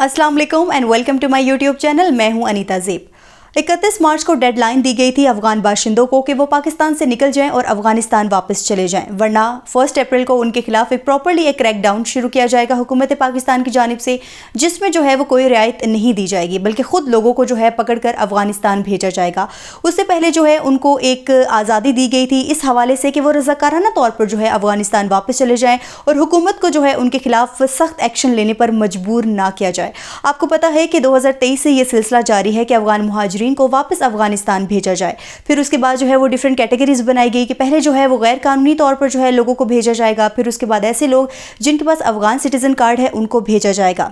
अस्सलाम वालेकुम and welcome to my YouTube channel. मैं हूं अनीता ज़ेब। 31 मार्च को डेड लाइन दी गई थी अफगान बाशिंदों को कि वो पाकिस्तान से निकल जाएं और अफगानिस्तान वापस चले जाएं, वरना 1 अप्रैल को उनके खिलाफ एक प्रॉपर्ली एक क्रैकडाउन शुरू किया जाएगा हुकूमत पाकिस्तान की जानिब से, जिसमें जो है वो कोई रियायत नहीं दी जाएगी, बल्कि ख़ुद लोगों को जो है पकड़ कर अफगानिस्तान भेजा जाएगा। उससे पहले जो है उनको एक आज़ादी दी गई थी इस हवाले से कि वो रज़ाकाराना तौर पर जो है अफगानिस्तान वापस चले जाएँ और हुकूमत को जो है उनके खिलाफ सख्त एक्शन लेने पर मजबूर ना किया जाए। आपको पता है कि 2023 से ये सिलसिला जारी है कि अफगान मुहाजिरीन को वापस अफगानिस्तान भेजा जाए। फिर उसके बाद जो है वो डिफरेंट कैटेगरीज बनाई गई कि पहले जो है वो गैर कानूनी तौर पर जो है लोगों को भेजा जाएगा, फिर उसके बाद ऐसे लोग जिनके पास अफगान सिटीजन कार्ड है उनको भेजा जाएगा।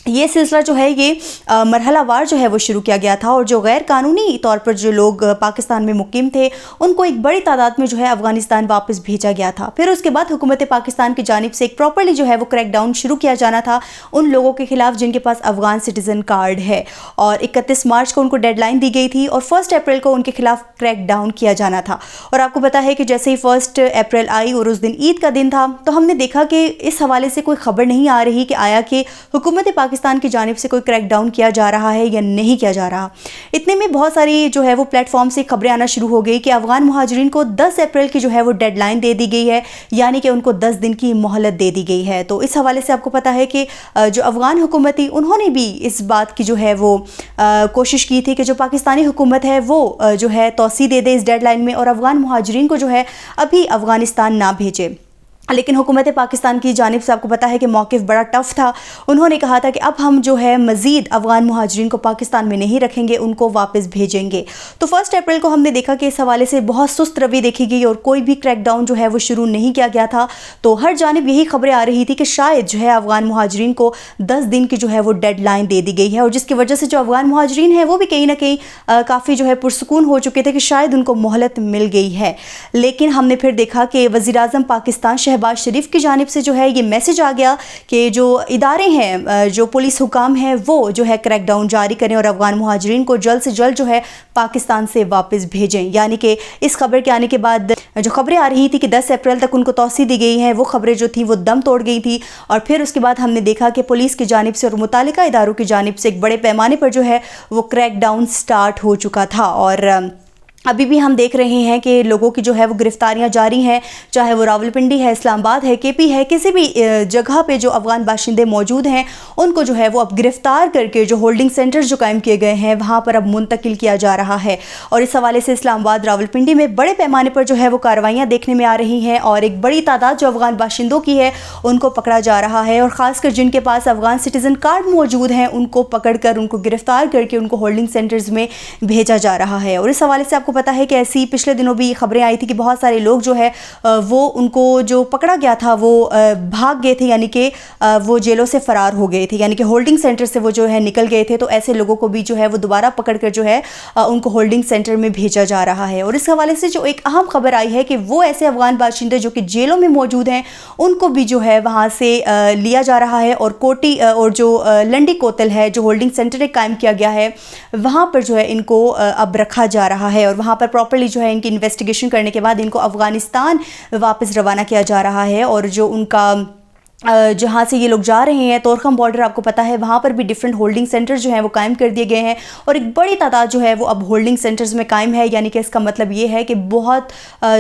ये सिलसिला जो है ये मरहलावार जो है वो शुरू किया गया था और जो गैर कानूनी तौर पर जो लोग पाकिस्तान में मुकीम थे उनको एक बड़ी तादाद में जो है अफगानिस्तान वापस भेजा गया था। फिर उसके बाद हुकूमत पाकिस्तान की जानिब से एक प्रॉपर्ली जो है वो क्रैकडाउन शुरू किया जाना था उन लोगों के खिलाफ जिनके पास अफगान सिटीज़न कार्ड है, और 31 मार्च को उनको डेडलाइन दी गई थी और 1 अप्रैल को उनके खिलाफ क्रैकडाउन किया जाना था। और आपको पता है कि जैसे ही 1 अप्रैल आई और उस दिन ईद का दिन था तो हमने देखा कि इस हवाले से कोई ख़बर नहीं आ रही कि आया कि हुकूमत पाकिस्तान की जानिब से कोई क्रैकडाउन किया जा रहा है या नहीं किया जा रहा। इतने में बहुत सारी जो है वो प्लेटफॉर्म से खबरें आना शुरू हो गई कि अफगान मुहाजिरीन को 10 अप्रैल की जो है वो डेडलाइन दे दी गई है, यानी कि उनको 10 दिन की मोहलत दे दी गई है। तो इस हवाले से आपको पता है कि जो अफगान हुकूमत थी उन्होंने भी इस बात की जो है वो कोशिश की थी कि जो पाकिस्तानी हुकूमत है वो जो है तौसी दे दे इस डेडलाइन में और अफगान मुहाजिरीन को जो है अभी अफगानिस्तान ना भेजे। लेकिन हुकूमत पाकिस्तान की जानिब से आपको पता है कि मौक़िफ़ बड़ा टफ़ था। उन्होंने कहा था कि अब हम जो है मज़ीद अफ़गान मुहाजिरीन को पाकिस्तान में नहीं रखेंगे, उनको वापस भेजेंगे। तो 1 अप्रैल को हमने देखा कि इस हवाले से बहुत सुस्त रवि देखी गई और कोई भी क्रैकडाउन जो है वो शुरू नहीं किया गया था। तो हर जानिब यही खबरें आ रही थी कि शायद जो है अफ़गान मुहाजिरीन को 10 दिन की जो है वो डेडलाइन दे दी गई है, और जिसकी वजह से जो अफ़गान मुहाजिरीन है वो भी कहीं ना कहीं काफ़ी जो है पुरसुकून हो चुके थे कि शायद उनको मोहलत मिल गई है। लेकिन हमने फिर देखा कि वज़ीर-ए-आज़म पाकिस्तान शहबाज शरीफ की जानिब से जो है ये मैसेज आ गया कि जो इदारे हैं, जो पुलिस हुकाम हैं, वो जो है क्रैकडाउन जारी करें और अफगान मुहाजिरीन को जल्द से जल्द जो है पाकिस्तान से वापस भेजें। यानी कि इस खबर के आने के बाद जो खबरें आ रही थी कि 10 अप्रैल तक उनको तौसी दी गई है, वो खबरें जो थी वो दम तोड़ गई थी। और फिर उसके बाद हमने देखा कि पुलिस की जानिब से और मुतालिका इदारों की जानिब से एक बड़े पैमाने पर जो है वो क्रैकडाउन स्टार्ट हो चुका था। और अभी भी हम देख रहे हैं कि लोगों की जो है वो गिरफ्तारियां जारी हैं, चाहे वो रावलपिंडी है, इस्लामाबाद है, केपी है, किसी भी जगह पे जो अफगान बाशिंदे मौजूद हैं उनको जो है वो अब गिरफ्तार करके जो होल्डिंग सेंटर्स जो कायम किए गए हैं वहाँ पर अब मुंतकिल किया जा रहा है। और इस हवाले से इस्लामाबाद रावलपिंडी में बड़े पैमाने पर जो है वो कार्रवाइयाँ देखने में आ रही हैं और एक बड़ी तादाद जो अफगान बाशिंदों की है उनको पकड़ा जा रहा है, और ख़ासकर जिनके पास अफगान सिटीज़न कार्ड मौजूद हैं उनको पकड़ कर उनको गिरफ्तार करके उनको होल्डिंग सेंटर्स में भेजा जा रहा है। और इस हवाले से आपको पता है कि ऐसी पिछले दिनों भी खबरें आई थी कि बहुत सारे लोग जो है वो उनको जो पकड़ा गया था वो भाग गए थे, यानी कि वो जेलों से फ़रार हो गए थे, यानी कि होल्डिंग सेंटर से वो जो है निकल गए थे। तो ऐसे लोगों को भी जो है वो दोबारा पकड़ कर जो है उनको होल्डिंग सेंटर में भेजा जा रहा है। और इस हवाले से जो एक अहम खबर आई है कि वो ऐसे अफगान बाशिंदे जो कि जेलों में मौजूद हैं उनको भी जो है वहाँ से लिया जा रहा है और कोटी और जो लंडी कोतल है जो होल्डिंग सेंटर कायम किया गया है वहाँ पर जो है इनको अब रखा जा रहा है और वहाँ पर प्रॉपर्ली जो है इनकी इन्वेस्टिगेशन करने के बाद इनको अफ़गानिस्तान वापस रवाना किया जा रहा है। और जो उनका जहाँ से ये लोग जा रहे हैं तोरखम बॉर्डर आपको पता है वहाँ पर भी डिफरेंट होल्डिंग सेंटर्स जो हैं वो कायम कर दिए गए हैं और एक बड़ी तादाद जो है वो अब होल्डिंग सेंटर्स में कायम है। यानी कि इसका मतलब ये है कि बहुत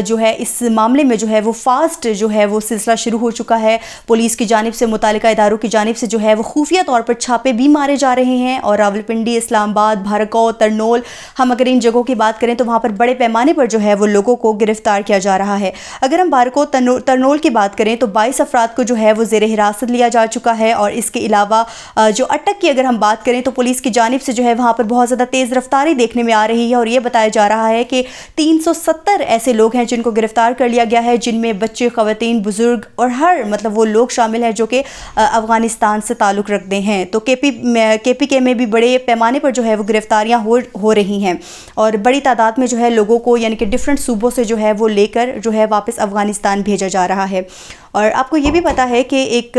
जो है इस मामले में जो है वो फास्ट जो है वो सिलसिला शुरू हो चुका है। पुलिस की जानिब से मुतालिका इदारों की जानिब से जो है वो खुफिया तौर पर छापे भी मारे जा रहे हैं और रावलपिंडी, इस्लामाबाद, भारको, तरनोल, हम अगर इन जगहों की बात करें तो वहाँ पर बड़े पैमाने पर जो है वो लोगों को गिरफ्तार किया जा रहा है। अगर हम भारको, तरनोल की बात करें तो 22 अफराद को जो है वो ज़ेर हिरासत लिया जा चुका है। और इसके अलावा जो अटक की अगर हम बात करें तो पुलिस की जानिब से जो है वहाँ पर बहुत ज़्यादा तेज़ रफ्तारी देखने में आ रही है और ये बताया जा रहा है कि 370 ऐसे लोग हैं जिनको गिरफ्तार कर लिया गया है, जिनमें बच्चे, ख़वातीन, बुज़ुर्ग और हर मतलब वो लोग शामिल हैं जो कि अफ़गानिस्तान से ताल्लुक़ रखते हैं। तो KPK में भी बड़े पैमाने पर जो है वो गिरफ्तारियाँ हो रही हैं और बड़ी तादाद में जो है लोगों को यानी कि डिफरेंट सूबों से जो है वो लेकर जो है वापस अफ़गानिस्तान भेजा जा रहा है। और आपको ये भी पता है कि एक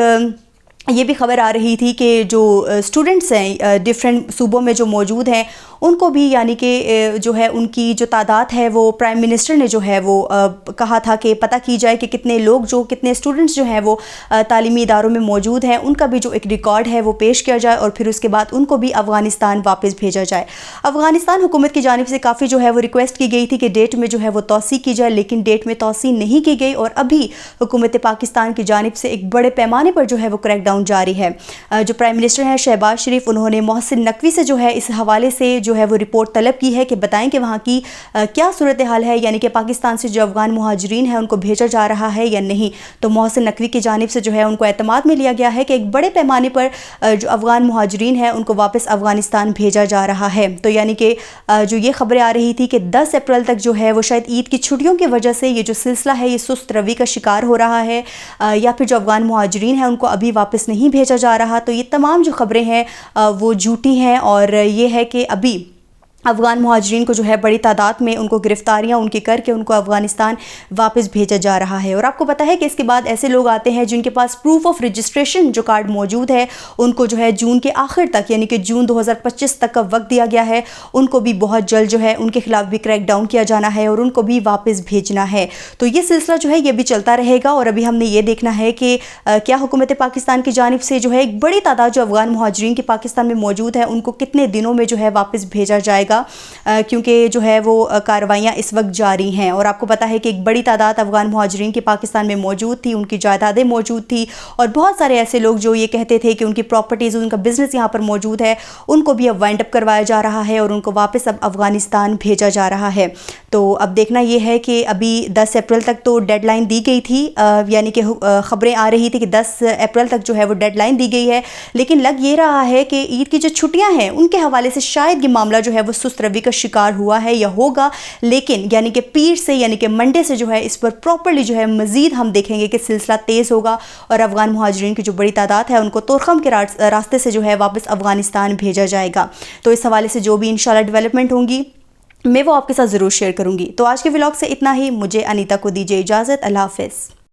یہ بھی خبر آ رہی تھی کہ جو اسٹوڈنٹس ہیں ڈفرینٹ صوبوں میں جو موجود ہیں ان کو بھی یعنی کہ جو ہے ان کی جو تعداد ہے وہ پرائم منسٹر نے جو ہے وہ کہا تھا کہ پتہ کی جائے کہ کتنے لوگ کتنے اسٹوڈنٹس جو ہیں وہ تعلیمی اداروں میں موجود ہیں، ان کا بھی جو ایک ریکارڈ ہے وہ پیش کیا جائے اور پھر اس کے بعد ان کو بھی افغانستان واپس بھیجا جائے۔ افغانستان حکومت کی جانب سے کافی جو ہے وہ ریکویسٹ کی گئی تھی کہ ڈیٹ میں جو ہے وہ توسیع کی جائے، لیکن ڈیٹ میں توسیع نہیں کی گئی اور ابھی حکومت پاکستان کی جانب سے ایک بڑے پیمانے پر جو ہے وہ کریک ڈاؤن جاری ہے۔ جو پرائم منسٹر ہیں شہباز شریف، انہوں نے محسن نقوی سے جو ہے اس حوالے سے جو ہے وہ رپورٹ طلب کی ہے کہ بتائیں کہ وہاں کی کیا صورتحال ہے، یعنی کہ پاکستان سے جو افغان مہاجرین ہیں ان کو بھیجا جا رہا ہے یا نہیں۔ تو محسن نقوی کی جانب سے جو ہے ان کو اعتماد میں لیا گیا ہے کہ ایک بڑے پیمانے پر جو افغان مہاجرین ہیں ان کو واپس افغانستان بھیجا جا رہا ہے۔ تو یعنی کہ جو یہ خبریں آ رہی تھی کہ 10 اپریل تک جو ہے وہ شاید عید کی چھٹیوں کی وجہ سے یہ جو سلسلہ ہے یہ سست روی کا شکار ہو رہا ہے، یا پھر جو افغان مہاجرین ہیں ان کو ابھی واپس نہیں بھیجا جا رہا۔ تو یہ تمام جو خبریں ہیں وہ جھوٹی ہیں، اور یہ ہے کہ ابھی افغان مہاجرین کو جو ہے بڑی تعداد میں ان کو گرفتاریاں ان کی کر کے ان کو افغانستان واپس بھیجا جا رہا ہے۔ اور آپ کو پتہ ہے کہ اس کے بعد ایسے لوگ آتے ہیں جن کے پاس پروف آف رجسٹریشن جو کارڈ موجود ہے، ان کو جو ہے جون کے آخر تک یعنی کہ جون 2025 تک کا وقت دیا گیا ہے، ان کو بھی بہت جلد جو ہے ان کے خلاف بھی کریک ڈاؤن کیا جانا ہے اور ان کو بھی واپس بھیجنا ہے۔ تو یہ سلسلہ جو ہے یہ بھی چلتا رہے گا، اور ابھی ہم نے یہ دیکھنا ہے کہ کیا حکومت پاکستان کی جانب سے جو ہے ایک بڑی تعداد جو افغان مہاجرین کے پاکستان میں موجود ہیں ان کو کتنے دنوں میں جو ہے واپس بھیجا جائے گا، کیونکہ جو ہے وہ کارروائیاں اس وقت جاری ہیں۔ اور آپ کو پتہ ہے کہ ایک بڑی تعداد افغان مہاجرین کے پاکستان میں موجود تھی، ان کی جائیدادیں موجود تھی، اور بہت سارے ایسے لوگ جو یہ کہتے تھے کہ ان کی پراپرٹیز، ان کا بزنس یہاں پر موجود ہے، ان کو بھی اب وائنڈ اپ کروایا جا رہا ہے اور ان کو واپس اب افغانستان بھیجا جا رہا ہے۔ تو اب دیکھنا یہ ہے کہ ابھی 10 اپریل تک تو ڈیڈ لائن دی گئی تھی، یعنی کہ خبریں آ رہی تھی کہ 10 اپریل تک جو ہے وہ ڈیڈ لائن دی گئی ہے، لیکن لگ یہ رہا ہے کہ عید کی جو چھٹیاں ہیں ان کے حوالے سے شاید یہ معاملہ جو ہے وہ سست روی کا شکار ہوا ہے یا ہوگا، لیکن یعنی کہ پیر سے یعنی کہ منڈے سے جو ہے اس پر پراپرلی جو ہے مزید ہم دیکھیں گے کہ سلسلہ تیز ہوگا اور افغان مہاجرین کی جو بڑی تعداد ہے ان کو تورخم کے راستے سے جو ہے واپس افغانستان بھیجا جائے گا۔ تو اس حوالے سے جو بھی انشاءاللہ ڈیولپمنٹ ہوں گی میں وہ آپ کے ساتھ ضرور شیئر کروں گی۔ تو آج کے ولاگ سے اتنا ہی، مجھے انیتا کو دیجیے اجازت، اللہ حافظ۔